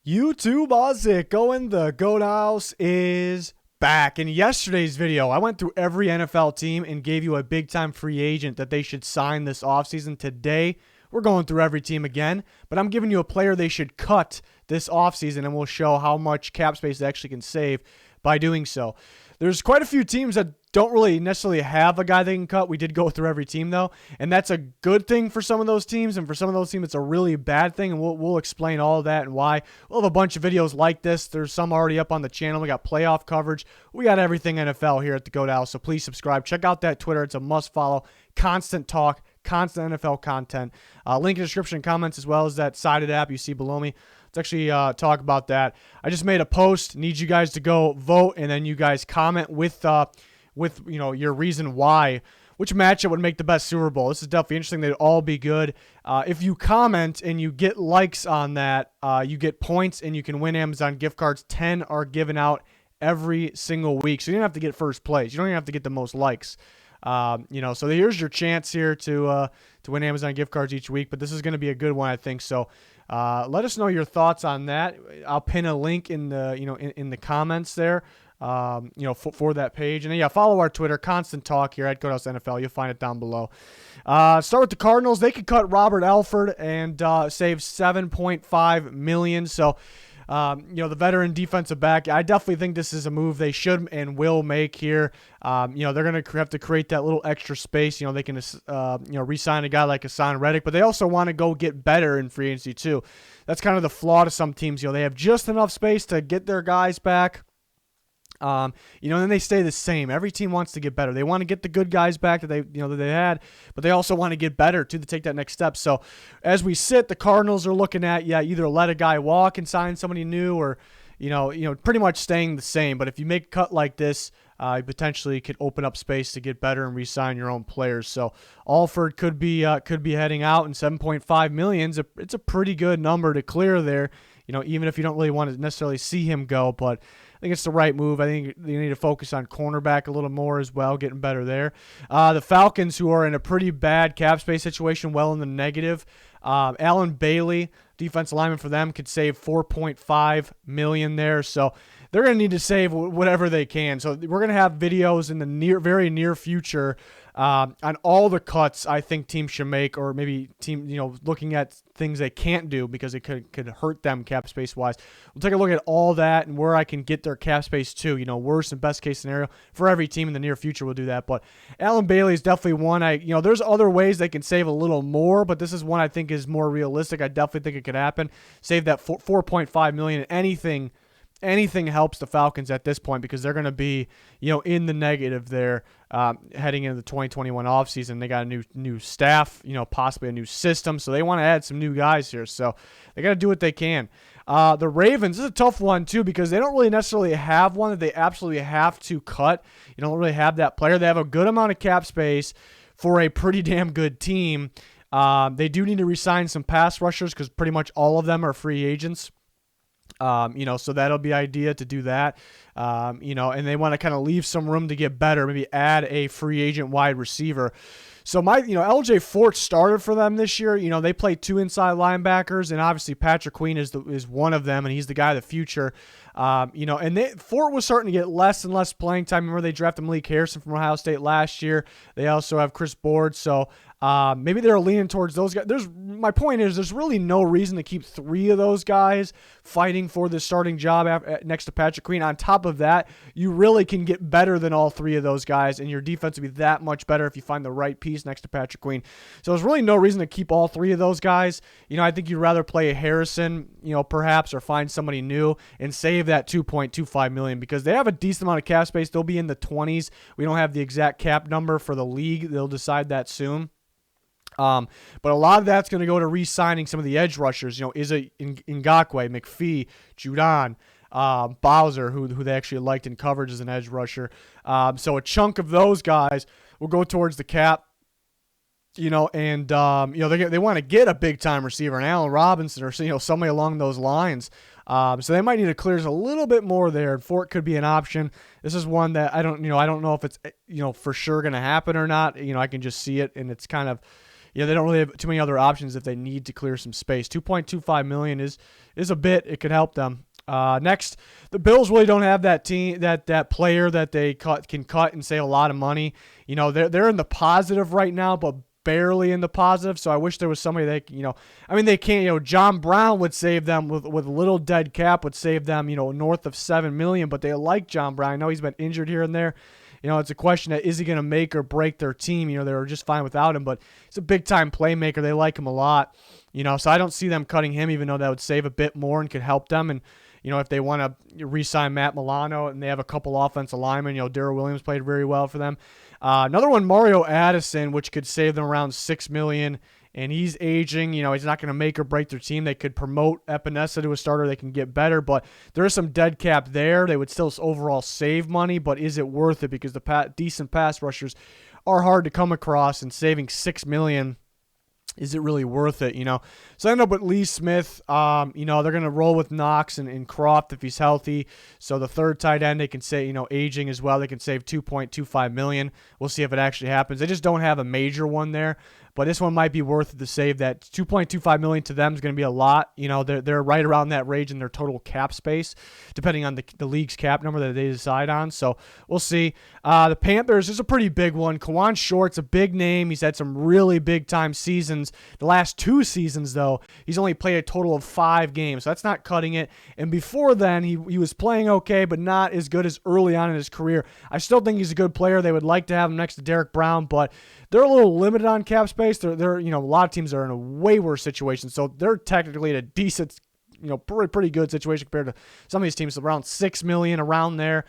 YouTube, how's it going? The GOAT House is back. In yesterday's video, I went through every NFL team and gave you a big-time free agent that they should sign this offseason. Today, we're going through every team again, but I'm giving you a player they should cut this offseason, and we'll show how much cap space they actually can save by doing so. There's quite a few teams that don't really necessarily have a guy they can cut. We did go through every team, though, and that's a good thing for some of those teams, and for some of those teams, it's a really bad thing, and we'll explain all of that and why. We'll have a bunch of videos like this. There's some already up on the channel. We got playoff coverage. We got everything NFL here at the GOAT House, so please subscribe. Check out that Twitter. It's a must-follow. Constant talk, constant NFL content. Link in the description and comments, as well as that sided app you see below me. Let's actually talk about that. I just made a post. Need you guys to go vote, and then you guys comment with your reason why, which matchup would make the best Super Bowl. This is definitely interesting. They'd all be good. If you comment and you get likes on that, you get points and you can win Amazon gift cards. 10 are given out every single week, so you don't have to get first place. You don't even have to get the most likes. So here's your chance here to win Amazon gift cards each week, but this is going to be a good one, I think. So let us know your thoughts on that. I'll pin a link in the in the comments there. For that page. And then, yeah, follow our Twitter, Constant Talk here at GOAT House NFL. You'll find it down below. Start with the Cardinals. They could cut Robert Alford and save $7.5 million. So, the veteran defensive back, I definitely think this is a move they should and will make here. They're going to have to create that little extra space. They can, re-sign a guy like Hassan Reddick, but they also want to go get better in free agency too. That's kind of the flaw to some teams. They have just enough space to get their guys back. And then they stay the same. Every team wants to get better. They want to get the good guys back that they had, but they also want to get better too, to take that next step. So as we sit, the Cardinals are looking at, either let a guy walk and sign somebody new, or, pretty much staying the same. But if you make a cut like this, you potentially could open up space to get better and re-sign your own players. So Alford could be heading out, and $7.5 million, it's a pretty good number to clear there. Even if you don't really want to necessarily see him go, but I think it's the right move. I think they need to focus on cornerback a little more as well, getting better there. The Falcons, who are in a pretty bad cap space situation, well in the negative. Allen Bailey, defensive lineman for them, could save $4.5 million there. So they're going to need to save whatever they can. So we're going to have videos in the very near future on all the cuts I think teams should make, or maybe looking at things they can't do because it could hurt them cap space wise. We'll take a look at all that and where I can get their cap space to, worst and best case scenario for every team in the near future. We'll do that. But Allen Bailey is definitely one. There's other ways they can save a little more, but this is one I think is more realistic. I definitely think it could happen. Save that $4.5 million. Anything helps the Falcons at this point, because they're going to be, in the negative there heading into the 2021 offseason. They got a new staff, possibly a new system, so they want to add some new guys here. So they got to do what they can. The Ravens, this is a tough one too, because they don't really necessarily have one that they absolutely have to cut. You don't really have that player. They have a good amount of cap space for a pretty damn good team. They do need to re-sign some pass rushers, because pretty much all of them are free agents. So that'll be idea to do that, and they want to kind of leave some room to get better, maybe add a free agent wide receiver. So LJ Fort started for them this year. They play two inside linebackers, and obviously Patrick Queen is one of them, and he's the guy of the future. Fort was starting to get less and less playing time. Remember, they drafted Malik Harrison from Ohio State last year. They also have Chris Board, so maybe they're leaning towards those guys. My point is, there's really no reason to keep three of those guys fighting for the starting job next to Patrick Queen. On top of that, you really can get better than all three of those guys, and your defense will be that much better if you find the right piece next to Patrick Queen. So there's really no reason to keep all three of those guys. I think you'd rather play a Harrison, perhaps, or find somebody new and save that $2.25 million, because they have a decent amount of cap space. They'll be in the 20s. We don't have the exact cap number for the league. They'll decide that soon. But a lot of that's going to go to re-signing some of the edge rushers. Ngakwe, McPhee, Judon, Bowser, who they actually liked in coverage as an edge rusher. So a chunk of those guys will go towards the cap. They want to get a big time receiver, an Allen Robinson, or somebody along those lines. So they might need to clear a little bit more there. Fort could be an option. This is one that I don't know if it's for sure going to happen or not. I can just see it, and it's kind of, they don't really have too many other options if they need to clear some space. $2.25 million is is a bit. It could help them. Next, the Bills really don't have that team, that player that they can cut and save a lot of money. You know, they're in the positive right now, but barely in the positive. So I wish there was somebody that, you know, I mean, they can't, you know, John Brown would save them with a little dead cap, would save them, you know, north of $7 million, but they like John Brown. I know he's been injured here and there. You know, it's a question of, is he going to make or break their team? You know, they were just fine without him, but he's a big-time playmaker. They like him a lot. You know, so I don't see them cutting him, even though that would save a bit more and could help them. And, you know, if they want to re-sign Matt Milano and they have a couple offensive linemen, you know, Darrell Williams played very well for them. Another one, Mario Addison, which could save them around $6 million. And he's aging. You know, he's not going to make or break their team. They could promote Epinesa to a starter. They can get better, but there is some dead cap there. They would still overall save money, but is it worth it? Because the decent pass rushers are hard to come across, and saving $6 million, is it really worth it, you know? So I end up with Lee Smith. You know, they're going to roll with Knox and Croft if he's healthy. So the third tight end, they can say, you know, aging as well. They can save $2.25 million. We'll see if it actually happens. They just don't have a major one there. But this one might be worth it to save. That $2.25 million to them is going to be a lot. You know, they're right around that range in their total cap space, depending on the league's cap number that they decide on. So we'll see. The Panthers is a pretty big one. KAWANN Short's a big name. He's had some really big-time seasons. The last 2 seasons, though, he's only played a total of 5 games. So that's not cutting it. And before then, he was playing okay, but not as good as early on in his career. I still think he's a good player. They would like to have him next to Derek Brown, but they're a little limited on cap space. They're you know, a lot of teams are in a way worse situation, so they're technically in a decent, you know, pretty good situation compared to some of these teams. Around $6 million around there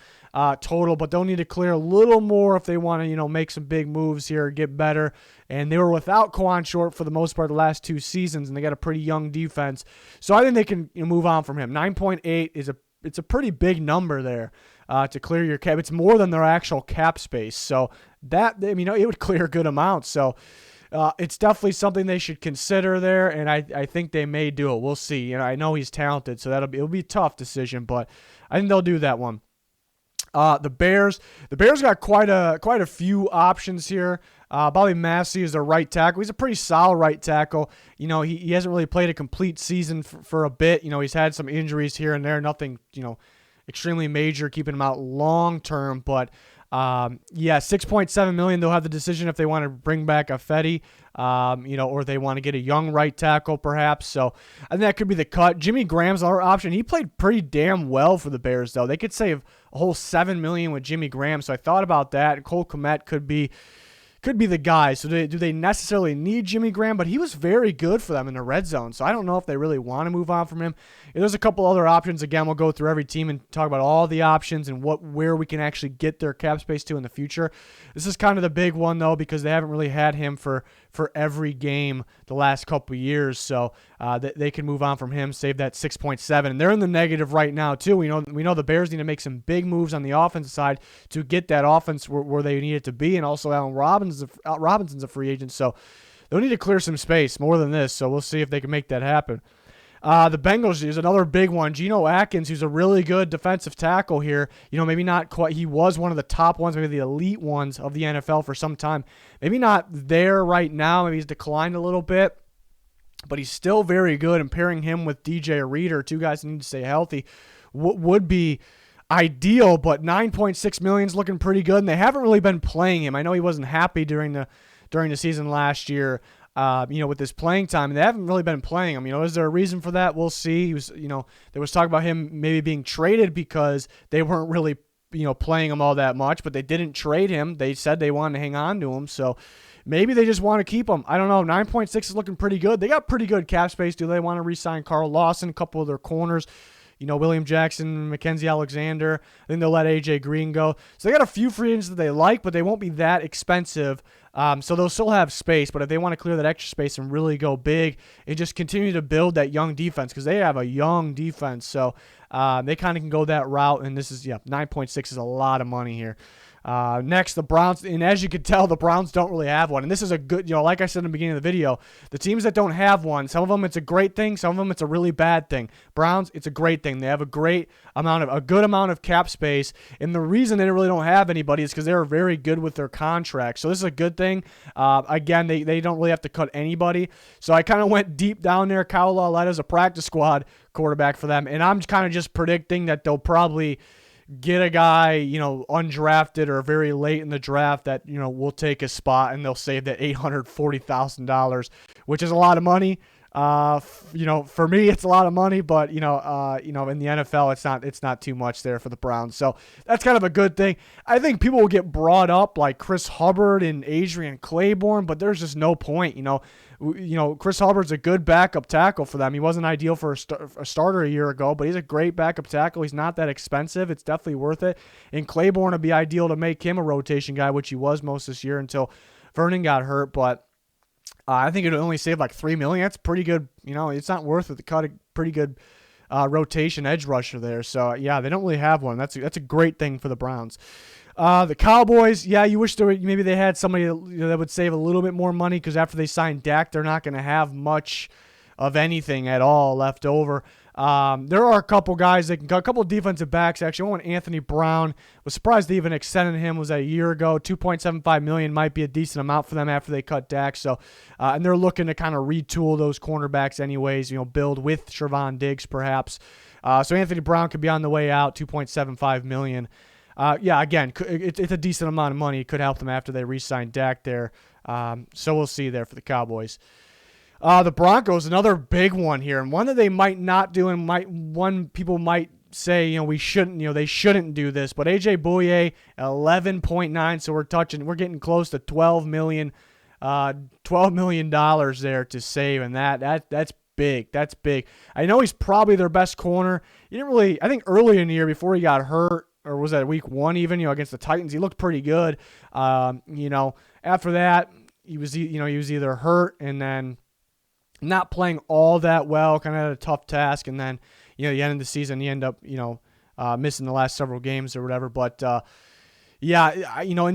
total, but they'll need to clear a little more if they want to, you know, make some big moves here, get better. And they were without KAWANN Short for the most part the last 2 seasons, and they got a pretty young defense, so I think they can, you know, move on from him. 9.8 is it's a pretty big number there to clear your cap. It's more than their actual cap space, so that, I mean, it would clear a good amount. So it's definitely something they should consider there, and I think they may do it. We'll see. You know, I know he's talented, so it'll be a tough decision, but I think they'll do that one. The Bears got quite a few options here. Bobby Massie is their right tackle. He's a pretty solid right tackle. You know, he hasn't really played a complete season for a bit. You know, he's had some injuries here and there. Nothing, you know, extremely major, keeping him out long term, but yeah, $6.7 million. They'll have the decision if they want to bring back Affetti, you know, or they want to get a young right tackle perhaps. So I think that could be the cut. Jimmy Graham's our option. He played pretty damn well for the Bears, though. They could save a whole $7 million with Jimmy Graham. So I thought about that. Cole Kmet could be the guy. So do they necessarily need Jimmy Graham? But he was very good for them in the red zone. So I don't know if they really want to move on from him. There's a couple other options. Again, we'll go through every team and talk about all the options and where we can actually get their cap space to in the future. This is kind of the big one, though, because they haven't really had him for every game the last couple of years. So they can move on from him, save that 6.7. And they're in the negative right now, too. We know the Bears need to make some big moves on the offensive side to get that offense where they need it to be. And also Allen Robinson's a free agent, so they'll need to clear some space more than this. So we'll see if they can make that happen. The Bengals is another big one. Geno Atkins, who's a really good defensive tackle here. You know, maybe not quite. He was one of the top ones, maybe the elite ones of the NFL for some time. Maybe not there right now. Maybe he's declined a little bit, but he's still very good. And pairing him with DJ Reader, 2 guys that need to stay healthy, would be ideal. But $9.6 million is looking pretty good, and they haven't really been playing him. I know he wasn't happy during the season last year. You know, with his playing time, and they haven't really been playing him. You know, is there a reason for that? We'll see. He was, you know, there was talk about him maybe being traded because they weren't really, you know, playing him all that much, but they didn't trade him. They said they wanted to hang on to him, so maybe they just want to keep him. I don't know. 9.6 is looking pretty good. They got pretty good cap space. Do they want to re-sign Carl Lawson, a couple of their corners? You know, William Jackson, Mackenzie Alexander. I think they'll let A.J. Green go. So they got a few free agents that they like, but they won't be that expensive. So they'll still have space. But if they want to clear that extra space and really go big and just continue to build that young defense, because they have a young defense. So they kind of can go that route. And this is, 9.6 is a lot of money here. Next, the Browns, and as you can tell, the Browns don't really have one. And this is a good, like I said in the beginning of the video, the teams that don't have one, some of them it's a great thing, some of them it's a really bad thing. Browns, it's a great thing. They have a good amount of cap space, and the reason they really don't have anybody is because they're very good with their contracts. So this is a good thing. Again, they don't really have to cut anybody. So I kind of went deep down there. Kyle LaUletta is a practice squad quarterback for them, and I'm kind of just predicting that they'll probably get a guy, undrafted or very late in the draft that, will take his spot, and they'll save that $840,000, which is a lot of money. For me, it's a lot of money, but in the NFL, it's not too much there for the Browns. So that's kind of a good thing. I think people will get brought up like Chris Hubbard and Adrian Claiborne, but there's just no point. Chris Hubbard's a good backup tackle for them. He wasn't ideal for a starter a year ago, but he's a great backup tackle. He's not that expensive. It's definitely worth it. And Claiborne would be ideal to make him a rotation guy, which he was most this year until Vernon got hurt, but I think it would only save like $3 million. That's pretty good. It's not worth it to cut a pretty good rotation edge rusher there. So yeah, they don't really have one. That's a great thing for the Browns. The Cowboys, yeah, you wish maybe they had somebody that would save a little bit more money, because after they sign Dak, they're not going to have much of anything at all left over. There are a couple guys that can cut, a couple of defensive backs. Actually, one Anthony Brown. Was surprised they even extended him. Was that a year ago? $2.75 million might be a decent amount for them after they cut Dak. So, and they're looking to kind of retool those cornerbacks, anyways. Build with Trevon Diggs perhaps. So Anthony Brown could be on the way out. $2.75 million. Yeah, again, it's a decent amount of money. It could help them after they re-sign Dak there. So we'll see there for the Cowboys. The Broncos, another big one here, and one that they might not do, and people might say, they shouldn't do this. But AJ Bouye, 11.9, so we're getting close to $12 million there to save, and that's big. That's big. I know he's probably their best corner. He didn't really, I think early in the year before he got hurt, or was that week 1 even, against the Titans, he looked pretty good. After that, he was either hurt and then not playing all that well, kind of had a tough task, and then, the end of the season, he ended up, missing the last several games or whatever. But, and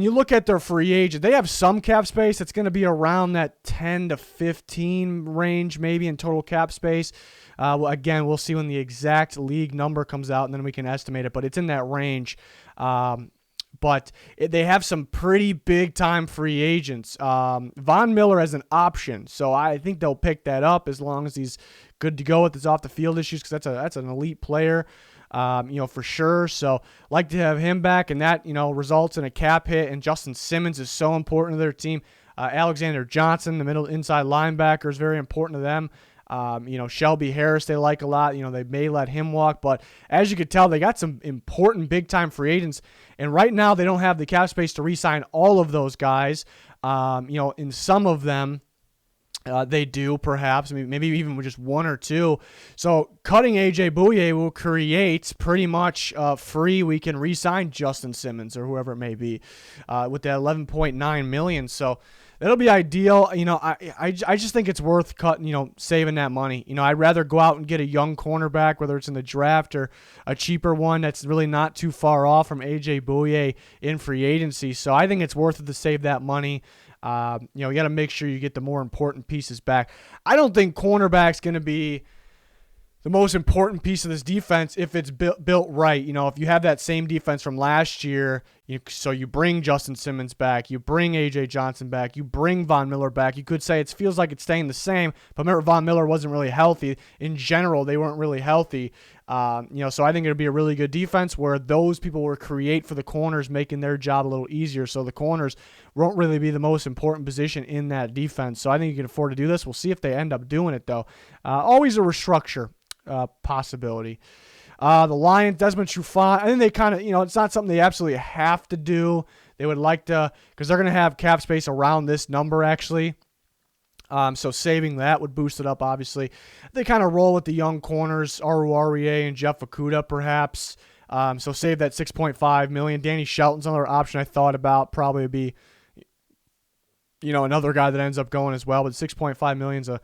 you look at their free agent, they have some cap space. It's going to be around that 10 to 15 range, maybe in total cap space. Again, we'll see when the exact league number comes out, and then we can estimate it, but it's in that range. But they have some pretty big-time free agents. Von Miller as an option, so I think they'll pick that up as long as he's good to go with his off-the-field issues, because that's an elite player, for sure. So like to have him back, and that results in a cap hit. And Justin Simmons is so important to their team. Alexander Johnson, the middle inside linebacker, is very important to them. Shelby Harris they like a lot. They may let him walk, but as you could tell, they got some important big-time free agents, and right now they don't have the cap space to re-sign all of those guys. In some of them, they do perhaps, maybe even with just one or two. So cutting AJ Bouye will create pretty much free. We can re-sign Justin Simmons or whoever it may be with that $11.9 million. So that'll be ideal. I just think it's worth cutting, saving that money. I'd rather go out and get a young cornerback, whether it's in the draft or a cheaper one that's really not too far off from AJ Bouye in free agency. So I think it's worth it to save that money. You got to make sure you get the more important pieces back. I don't think cornerback's going to be the most important piece of this defense if it's built right. If you have that same defense from last year, so you bring Justin Simmons back, you bring A.J. Johnson back, you bring Von Miller back, you could say it feels like it's staying the same, but remember, Von Miller wasn't really healthy. In general, they weren't really healthy. So I think it'll be a really good defense where those people will create for the corners, making their job a little easier. So the corners won't really be the most important position in that defense. So I think you can afford to do this. We'll see if they end up doing it, though. Always a restructure possibility. The Lions, Desmond Trufant, I think they kind of, it's not something they absolutely have to do. They would like to, because they're going to have cap space around this number, actually. So saving that would boost it up, obviously. They kind of roll with the young corners, Aru Aurier and Jeff Okudah, perhaps. So save that $6.5 million. Danny Shelton's another option I thought about. Probably would be, another guy that ends up going as well. But $6.5 million is a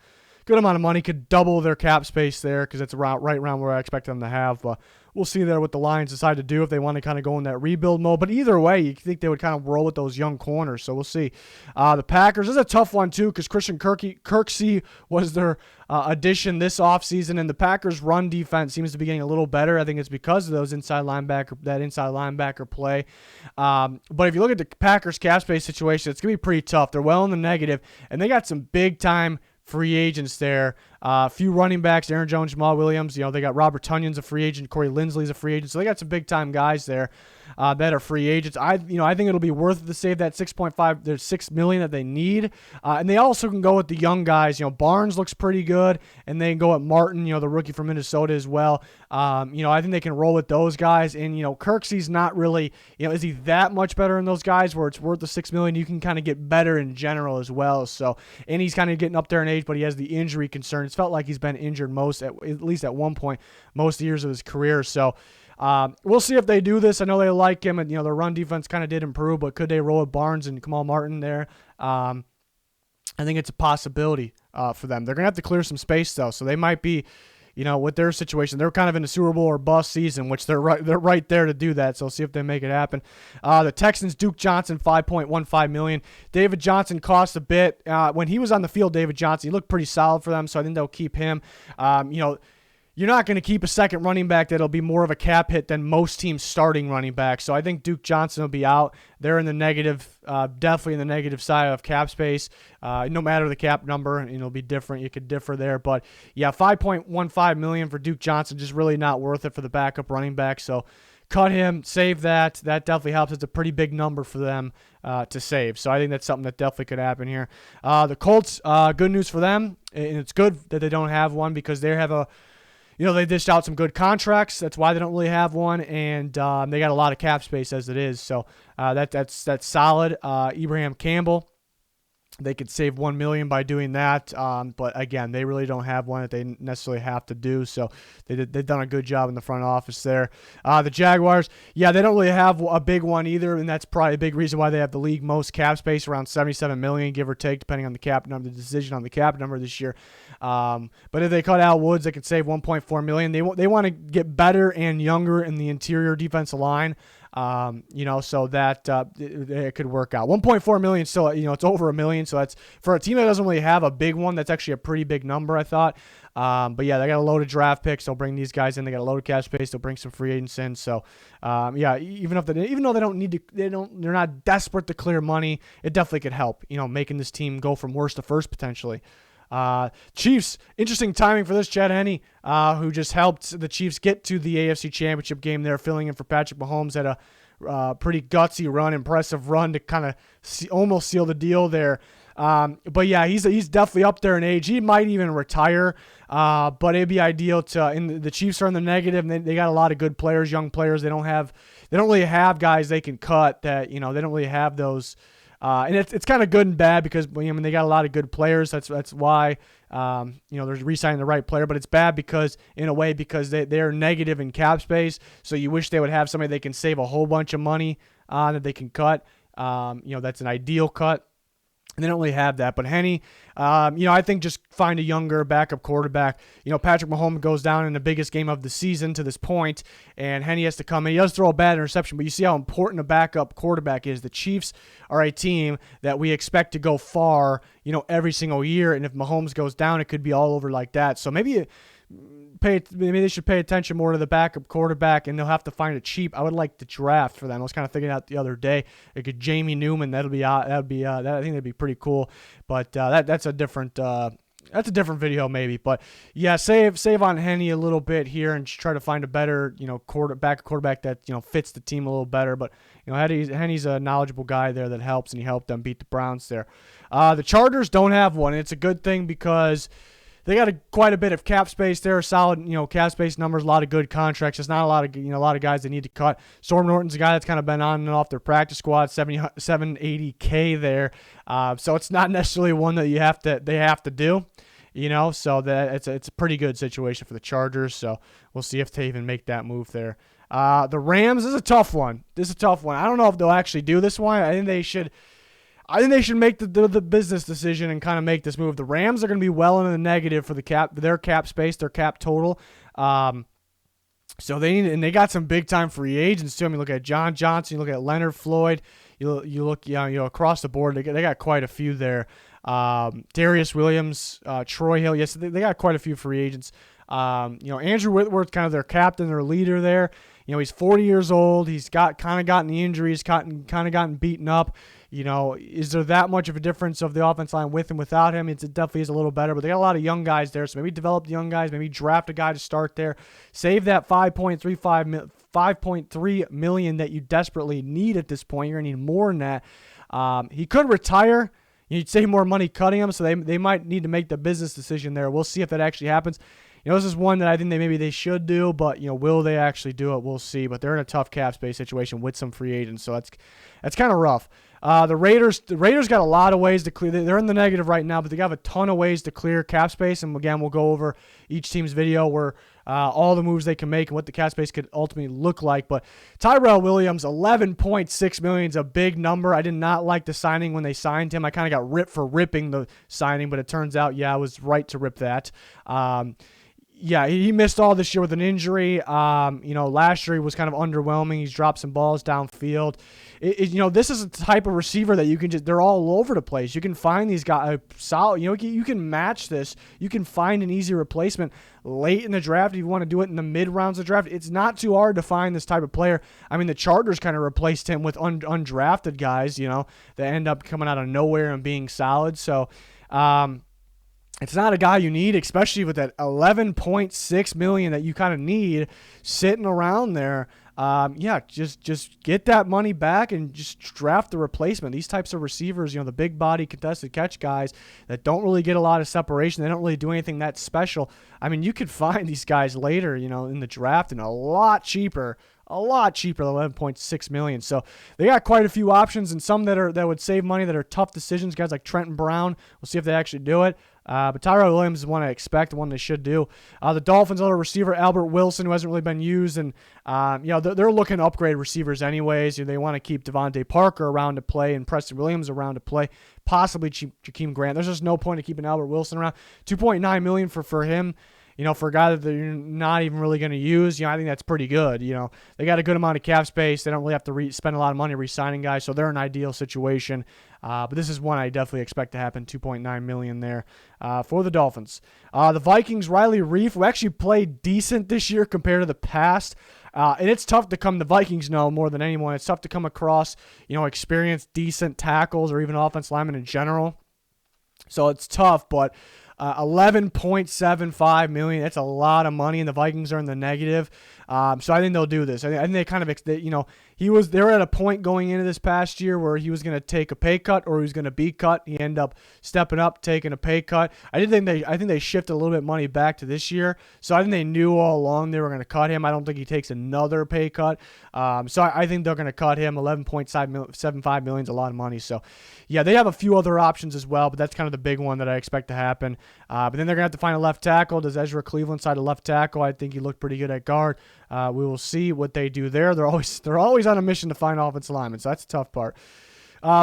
good amount of money. Could double their cap space there because it's right around where I expect them to have. But we'll see there what the Lions decide to do if they want to kind of go in that rebuild mode. But either way, you think they would kind of roll with those young corners. So we'll see. The Packers, this is a tough one too because Christian Kirksey was their addition this offseason, and the Packers' run defense seems to be getting a little better. I think it's because of that inside linebacker play. But if you look at the Packers' cap space situation, it's going to be pretty tough. They're well in the negative, and they got some big-time free agents there. A few running backs, Aaron Jones, Jamal Williams. They got Robert Tunyon's a free agent. Corey Linsley's a free agent. So they got some big-time guys there that are free agents. I think it'll be worth it to save that $6 million that they need. And they also can go with the young guys. Barnes looks pretty good, and they can go at Martin, the rookie from Minnesota as well. I think they can roll with those guys. And, Kirksey's not really, is he that much better than those guys where it's worth the $6 million? You can kind of get better in general as well. So, and he's kind of getting up there in age, but he has the injury concerns. Felt like he's been injured at least at one point most years of his career. So we'll see if they do this. I know they like him, and their run defense kind of did improve, but could they roll with Barnes and Kamal Martin there? I think it's a possibility for them. They're gonna have to clear some space though, so they might be, with their situation, they're kind of in a Super Bowl or bust season, which they're right there to do that. So we'll see if they make it happen. The Texans, Duke Johnson, $5.15 million. David Johnson cost a bit. When he was on the field, David Johnson, he looked pretty solid for them, so I think they'll keep him. You're not going to keep a second running back that'll be more of a cap hit than most teams starting running back. So I think Duke Johnson will be out. They're in the negative, definitely in the negative side of cap space, no matter the cap number. And it'll be different. You could differ there. But, yeah, $5.15 million for Duke Johnson, just really not worth it for the backup running back. So cut him, save that. That definitely helps. It's a pretty big number for them to save. So I think that's something that definitely could happen here. The Colts, good news for them. And it's good that they don't have one because they have they dished out some good contracts. That's why they don't really have one, and they got a lot of cap space as it is. So that's solid. IBRAHIM Campbell, they could save $1 million by doing that. But again, they really don't have one that they necessarily have to do. So they've done a good job in the front office there. The Jaguars, yeah, they don't really have a big one either, and that's probably a big reason why they have the league most cap space, around $77 million, give or take, depending on the cap number, the decision on the cap number this year. But if they cut Al Woods, they could save $1.4 million. They want to get better and younger in the interior defensive line. So that it could work out. $1.4 million still, it's over $1 million. So that's for a team that doesn't really have a big one. That's actually a pretty big number, I thought. But yeah, they got a load of draft picks. They'll bring these guys in. They got a load of cap space. They'll bring some free agents in. So, even though they don't need to, they're not desperate to clear money. It definitely could help, making this team go from worst to first potentially. Chiefs, interesting timing for this. Chad Henne, who just helped the Chiefs get to the AFC Championship game there, filling in for Patrick Mahomes, had a pretty gutsy run, impressive run to kind of almost seal the deal there. But yeah, he's definitely up there in age. He might even retire, but it'd be ideal to. The Chiefs are in the negative, and they got a lot of good players, young players. They don't really have guys they can cut that. They don't really have those. And it's kind of good and bad because they got a lot of good players. That's why they're re-signing the right player. But it's bad because they're negative in cap space. So you wish they would have somebody they can save a whole bunch of money on that they can cut. That's an ideal cut. And they don't really have that. But Henne, I think just find a younger backup quarterback. Patrick Mahomes goes down in the biggest game of the season to this point, and Henne has to come in. He does throw a bad interception, but you see how important a backup quarterback is. The Chiefs are a team that we expect to go far, every single year. And if Mahomes goes down, it could be all over like that. So maybe they should pay attention more to the backup quarterback, and they'll have to find it cheap. I would like the draft for them. I was kind of thinking out the other day, like a Jamie Newman. I think that'd be pretty cool. But that's a different video maybe. But yeah, save on Henne a little bit here and try to find a better quarterback that fits the team a little better. But Henne's a knowledgeable guy there that helps, and he helped them beat the Browns there. The Chargers don't have one, and it's a good thing because they got quite a bit of cap space there, solid, cap space numbers, a lot of good contracts. There's not a lot of guys they need to cut. Storm Norton's a guy that's kind of been on and off their practice squad, $780K there. So it's not necessarily one that they have to do, So that it's a pretty good situation for the Chargers. So we'll see if they even make that move there. The Rams is a tough one. I don't know if they'll actually do this one. I think they should. I think they should make the business decision and kind of make this move. The Rams are going to be well in the negative for their cap space, their cap total. So they got some big time free agents too. I mean, look at John Johnson, you look at Leonard Floyd, you look across the board. They got quite a few there. Darius Williams, Troy Hill. Yes, they got quite a few free agents. Andrew Whitworth, kind of their captain, their leader there. He's 40 years old. He's kind of gotten the injuries, kind of gotten beaten up. Is there that much of a difference of the offense line with and without him? It definitely is a little better, but they got a lot of young guys there, so maybe develop the young guys, maybe draft a guy to start there. Save that $5.3 million that you desperately need at this point. You're going to need more than that. He could retire. You'd save more money cutting him, so they might need to make the business decision there. We'll see if that actually happens. This is one that I think maybe they should do, but will they actually do it? We'll see. But they're in a tough cap space situation with some free agents, so that's kind of rough. The Raiders got a lot of ways to clear. They're in the negative right now, but they have a ton of ways to clear cap space. And again, we'll go over each team's video where all the moves they can make and what the cap space could ultimately look like. But Tyrell Williams, $11.6 million is a big number. I did not like the signing when they signed him. I kind of got ripped for ripping the signing, but it turns out, I was right to rip that. He missed all this year with an injury. Last year he was kind of underwhelming. He's dropped some balls downfield. This is a type of receiver that you can they're all over the place. You can find these guys solid. You can match this. You can find an easy replacement late in the draft if you want to do it in the mid rounds of the draft. It's not too hard to find this type of player. I mean, the Chargers kind of replaced him with undrafted guys, that end up coming out of nowhere and being solid. So, it's not a guy you need, especially with that $11.6 million that you kind of need sitting around there. Just get that money back and just draft the replacement. These types of receivers, the big body contested catch guys that don't really get a lot of separation. They don't really do anything that special. I mean, you could find these guys later, in the draft and a lot cheaper than $11.6 million. So they got quite a few options and some that would save money that are tough decisions. Guys like Trenton Brown, we'll see if they actually do it. But Tyrell Williams is one I expect, one they should do. The Dolphins, other receiver, Albert Wilson, who hasn't really been used, and they're looking to upgrade receivers anyways. They want to keep Devontae Parker around to play and Preston Williams around to play, possibly Jakeem Grant. There's just no point in keeping Albert Wilson around. $2.9 million for him. For a guy that they're not even really going to use, I think that's pretty good. They got a good amount of cap space. They don't really have to spend a lot of money re-signing guys, so they're an ideal situation. But this is one I definitely expect to happen, $2.9 million there for the Dolphins. The Vikings, Riley Reiff, who actually played decent this year compared to the past. And it's tough to the Vikings know more than anyone. It's tough to come across, experienced, decent tackles or even offense linemen in general. So it's tough, but $11.75 million. That's a lot of money, and the Vikings are in the negative. So I think they'll do this. I think they kind of, they were at a point going into this past year where he was going to take a pay cut or he was going to be cut. He ended up stepping up, taking a pay cut. I think they shifted a little bit of money back to this year. So I think they knew all along they were going to cut him. I don't think he takes another pay cut. So I think they're going to cut him. $11.75 million is a lot of money. So they have a few other options as well, but that's kind of the big one that I expect to happen. But then they're going to have to find a left tackle. Does Ezra Cleveland side a left tackle? I think he looked pretty good at guard. We will see what they do there. They're always on a mission to find offensive linemen, so that's the tough part.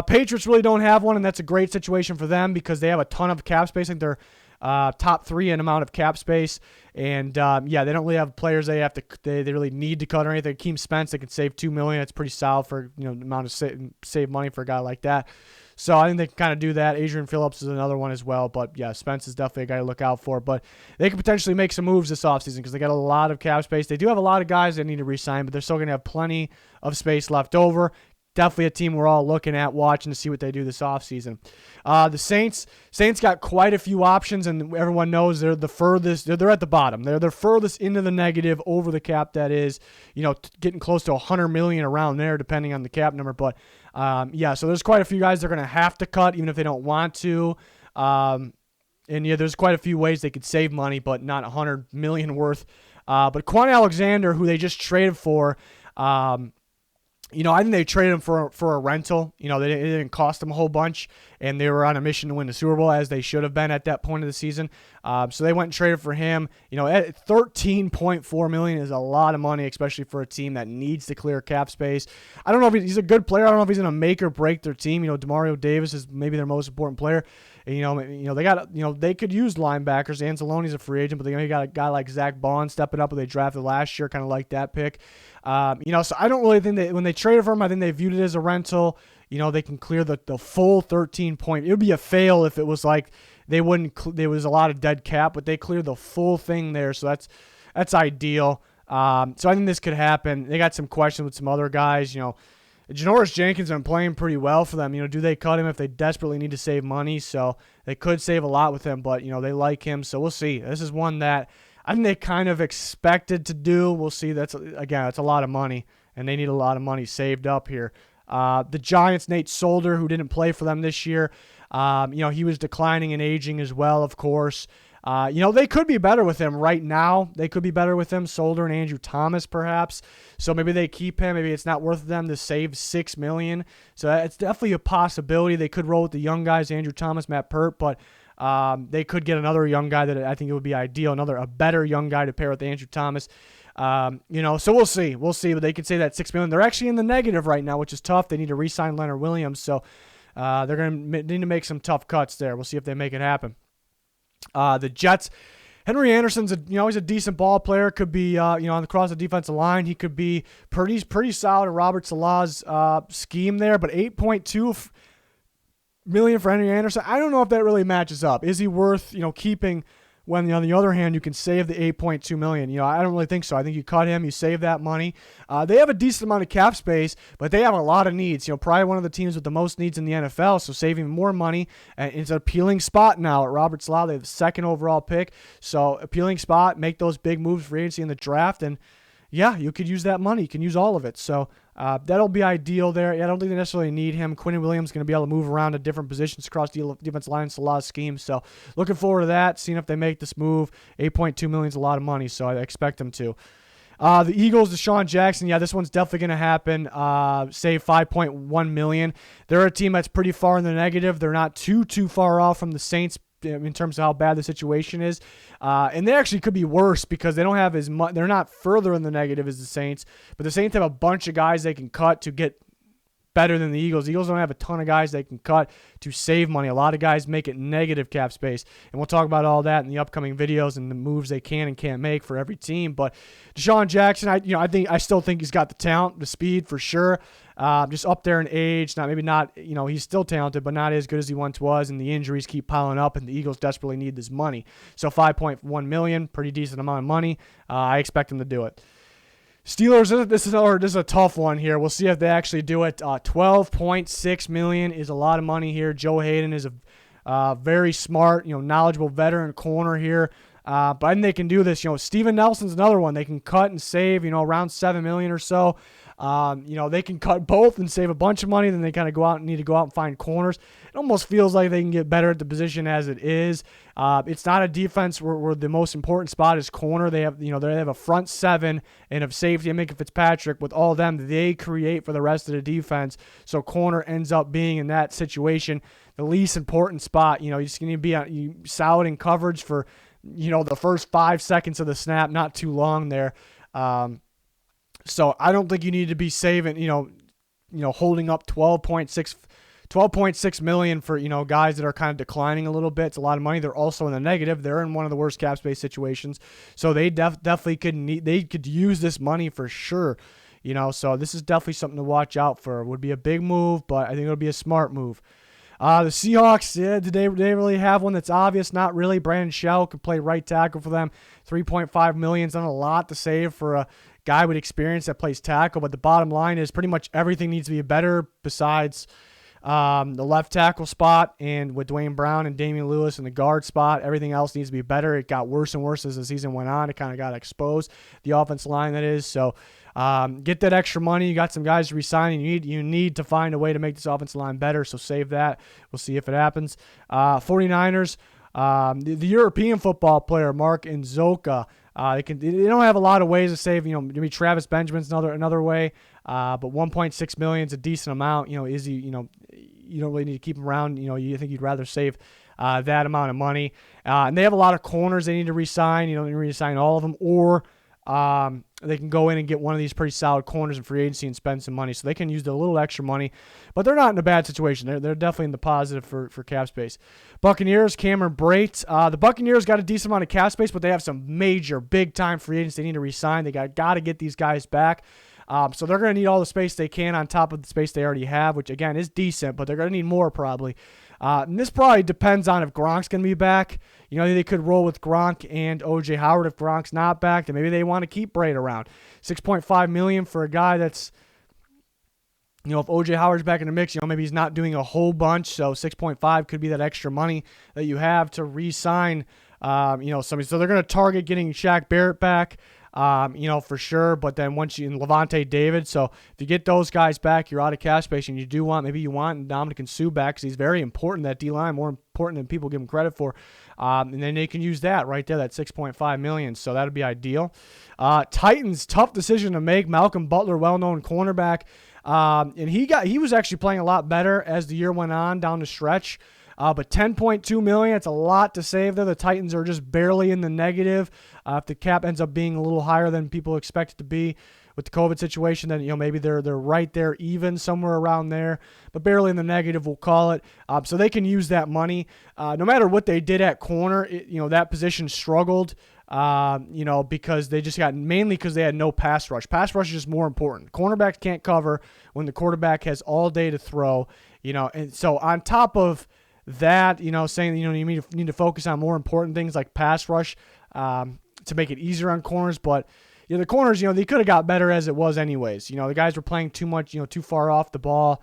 Patriots really don't have one, and that's a great situation for them because they have a ton of cap space. I think they're top 3 in amount of cap space, and they don't really have players they really need to cut or anything. AKEEM Spence, they can save $2 million. It's pretty solid for the amount of save money for a guy like that. So I think they can kind of do that. Adrian Phillips is another one as well. But, Spence is definitely a guy to look out for. But they could potentially make some moves this offseason because they got a lot of cap space. They do have a lot of guys they need to re-sign, but they're still going to have plenty of space left over. Definitely a team we're all looking at, watching to see what they do this offseason. The Saints got quite a few options, and everyone knows they're the furthest. They're at the bottom. They're the furthest into the negative over the cap. That is, getting close to $100 million around there, depending on the cap number. But so there's quite a few guys they're going to have to cut, even if they don't want to. There's quite a few ways they could save money, but not $100 million worth. But Kwon Alexander, who they just traded for. I think they traded him for a rental. They didn't cost him a whole bunch, and they were on a mission to win the Super Bowl, as they should have been at that point of the season. So they went and traded for him. At $13.4 million is a lot of money, especially for a team that needs to clear cap space. I don't know if he's a good player. I don't know if he's going to make or break their team. Demario Davis is maybe their most important player. They got, they could use linebackers. Anzalone's a free agent, but they got a guy like Zach Bond stepping up, who they drafted last year, kind of like that pick. So I don't really think when they traded for him, I think they viewed it as a rental. They can clear the full 13 point. It would be a fail if it was like there was a lot of dead cap, but they cleared the full thing there, so that's ideal. So I think this could happen. They got some questions with some other guys. Janoris Jenkins has been playing pretty well for them. Do they cut him if they desperately need to save money? So they could save a lot with him, but they like him, so we'll see. This is one that I think they kind of expected to do. We'll see. That's a lot of money, and they need a lot of money saved up here. The Giants, Nate Solder, who didn't play for them this year, he was declining and aging as well, of course. They could be better with him right now. They could be better with him, Solder and Andrew Thomas, perhaps. So maybe they keep him. Maybe it's not worth them to save $6 million. So it's definitely a possibility. They could roll with the young guys, Andrew Thomas, Matt Pert, but they could get another young guy that I think it would be ideal, a better young guy to pair with Andrew Thomas. So we'll see. But they could say that $6 million. They're actually in the negative right now, which is tough. They need to re-sign Leonard Williams, so they're going to need to make some tough cuts there. We'll see if they make it happen. The Jets, Henry Anderson's he's a decent ball player. Could be across the defensive line. He could be pretty solid in Robert Saleh's scheme there. But $8.2 million for Henry Anderson, I don't know if that really matches up. Is he worth keeping? When on the other hand, you can save the $8.2 million. I don't really think so. I think you cut him, you save that money. They have a decent amount of cap space, but they have a lot of needs. Probably one of the teams with the most needs in the NFL, so saving more money. It's an appealing spot now at Robert Saleh. They have the second overall pick, so appealing spot. Make those big moves for agency in the draft, and yeah, you could use that money. You can use all of it. So that'll be ideal there. I don't think they necessarily need him. Quinnen Williams is going to be able to move around to different positions across the defensive line in Saleh's scheme. So looking forward to that, seeing if they make this move. $8.2 million is a lot of money, so I expect them to. The Eagles, DeSean Jackson, this one's definitely going to happen. Save $5.1 million. They're a team that's pretty far in the negative. They're not too far off from the Saints in terms of how bad the situation is. And they actually could be worse because they don't have as much. They're not further in the negative as the Saints, but the Saints have a bunch of guys they can cut to get better than the Eagles. The Eagles don't have a ton of guys they can cut to save money. A lot of guys make it negative cap space, and we'll talk about all that in the upcoming videos and the moves they can and can't make for every team. But DeSean Jackson, I still think he's got the talent, the speed for sure. Just up there in age, he's still talented, but not as good as he once was, and the injuries keep piling up, and the Eagles desperately need this money. So $5.1 million, pretty decent amount of money. I expect them to do it. Steelers, this is a tough one here. We'll see if they actually do it. $12.6 million is a lot of money here. Joe Hayden is a very smart, knowledgeable veteran corner here. But I think they can do this. Steven Nelson's another one. They can cut and save, around $7 million or so. They can cut both and save a bunch of money. Then they kind of need to go out and find corners. It almost feels like they can get better at the position as it is. It's not a defense where the most important spot is corner. They have a front seven and of safety and Minka Fitzpatrick. With all of them, they create for the rest of the defense. So corner ends up being in that situation the least important spot. You just need to be solid in coverage for the first 5 seconds of the snap, not too long there. So I don't think you need to be saving, holding up $12.6 million for, guys that are kind of declining a little bit. It's a lot of money. They're also in the negative. They're in one of the worst cap space situations. So they definitely could use this money for sure. So this is definitely something to watch out for. It would be a big move, but I think it'll be a smart move. The Seahawks, did they really have one that's obvious? Not really. Brandon Shell could play right tackle for them. $3.5 million is not a lot to save for a guy with experience that plays tackle, but the bottom line is pretty much everything needs to be better besides the left tackle spot, and with Dwayne Brown and Damian Lewis in the guard spot, everything else needs to be better. It got worse and worse as the season went on. It kind of got exposed, the offensive line that is. So get that extra money. You got some guys to resign. You need to find a way to make this offensive line better, so save that. We'll see if it happens. 49ers, the European football player Mark NZEOCHA, They don't have a lot of ways to save. Maybe Travis Benjamin's another way. But 1.6 million is a decent amount. Is he? You don't really need to keep him around. You think you'd rather save that amount of money. And they have a lot of corners they need to re-sign. They need to re-sign all of them, or they can go in and get one of these pretty solid corners in free agency and spend some money. So they can use the little extra money, but they're not in a bad situation. They're definitely in the positive for cap space. Buccaneers, Cameron Brate. The Buccaneers got a decent amount of cap space, but they have some major, big-time free agents they need to re-sign. They got to get these guys back. So they're going to need all the space they can on top of the space they already have, which, again, is decent, but they're going to need more probably. And this probably depends on if Gronk's going to be back. They could roll with Gronk and O.J. Howard. If Gronk's not back, then maybe they want to keep Brate around. $6.5 million for a guy that's, if O.J. Howard's back in the mix, maybe he's not doing a whole bunch, so 6.5 could be that extra money that you have to re-sign, somebody. So they're going to target getting Shaq Barrett back. For sure. But then once you in Levante David, so if you get those guys back, you're out of cap space, and you want Ndamukong Suh back because he's very important. That D line, more important than people give him credit for. And then they can use that right there, that $6.5 million. So that'd be ideal. Titans, tough decision to make. Malcolm Butler, well-known cornerback, and he was actually playing a lot better as the year went on down the stretch. But $10.2 million, it's a lot to save there. The Titans are just barely in the negative. If the cap ends up being a little higher than people expect it to be with the COVID situation, then maybe they're right there, even somewhere around there, but barely in the negative, we'll call it. So they can use that money. No matter what they did at corner, that position struggled. Because they just mainly because they had no pass rush. Pass rush is just more important. Cornerbacks can't cover when the quarterback has all day to throw. And so on top of that, saying you need to focus on more important things like pass rush to make it easier on corners. But the corners, they could have got better as it was anyways. The guys were playing too much, too far off the ball.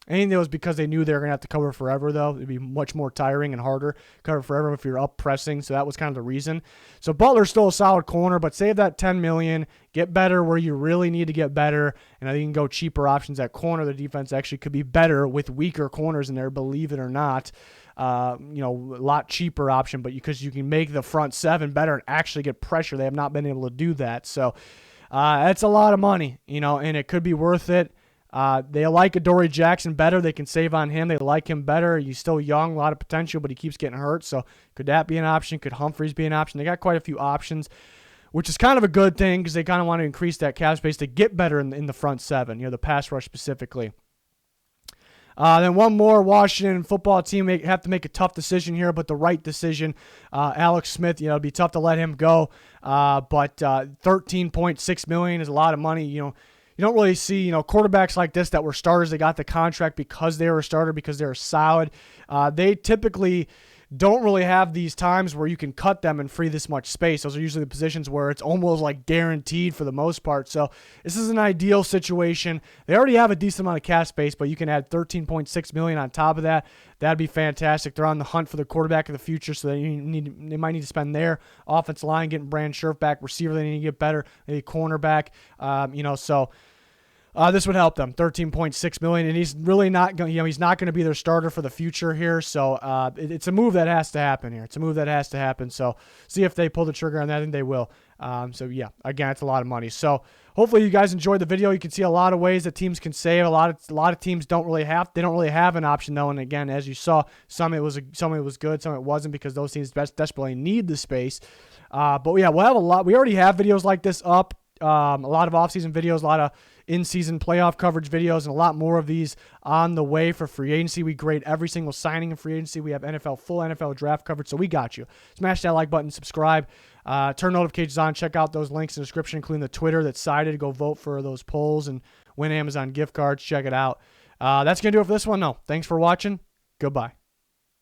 I think it was because they knew they were going to have to cover forever, though. It'd be much more tiring and harder to cover forever if you're up pressing. So that was kind of the reason. So Butler's still a solid corner, but save that $10 million. Get better where you really need to get better. And I think you can go cheaper options at corner. The defense actually could be better with weaker corners in there, believe it or not. A lot cheaper option, but because you can make the front seven better and actually get pressure. They have not been able to do that. So that's a lot of money, and it could be worth it. They like Adoree Jackson better. They can save on him. They like him better. He's still young, a lot of potential, but he keeps getting hurt. So could that be an option? Could Humphreys be an option? They got quite a few options, which is kind of a good thing because they kind of want to increase that cap space to get better in the front seven, the pass rush specifically. Then one more, Washington football team have to make a tough decision here, but the right decision. Alex Smith, it'd be tough to let him go, but $13.6 million is a lot of money. You don't really see, quarterbacks like this that were starters. They got the contract because they were a starter, because they were solid. They typically don't really have these times where you can cut them and free this much space. Those are usually the positions where it's almost like guaranteed for the most part. So this is an ideal situation. They already have a decent amount of cap space, but you can add $13.6 million on top of that. That'd be fantastic. They're on the hunt for the quarterback of the future, so they might need to spend their offensive line getting Brand Scherf back. Receiver, they need to get better. Maybe cornerback. This would help them. $13.6 million, and he's really not going. He's not going to be their starter for the future here. So it's a move that has to happen here. It's a move that has to happen. So see if they pull the trigger on that, and they will. So yeah, again, it's a lot of money. So hopefully you guys enjoyed the video. You can see a lot of ways that teams can save. A lot of teams don't really have an option though. And again, as you saw, some it was good, some it wasn't, because those teams desperately need the space. But yeah, we'll have a lot. We already have videos like this up. A lot of offseason videos, a lot of in-season playoff coverage videos, and a lot more of these on the way for free agency. We grade every single signing in free agency. We have full NFL draft coverage, so we got you. Smash that like button, subscribe, turn notifications on, check out those links in the description, including the Twitter that's cited. Go vote for those polls and win Amazon gift cards. Check it out. That's going to do it for this one. No, thanks for watching. Goodbye.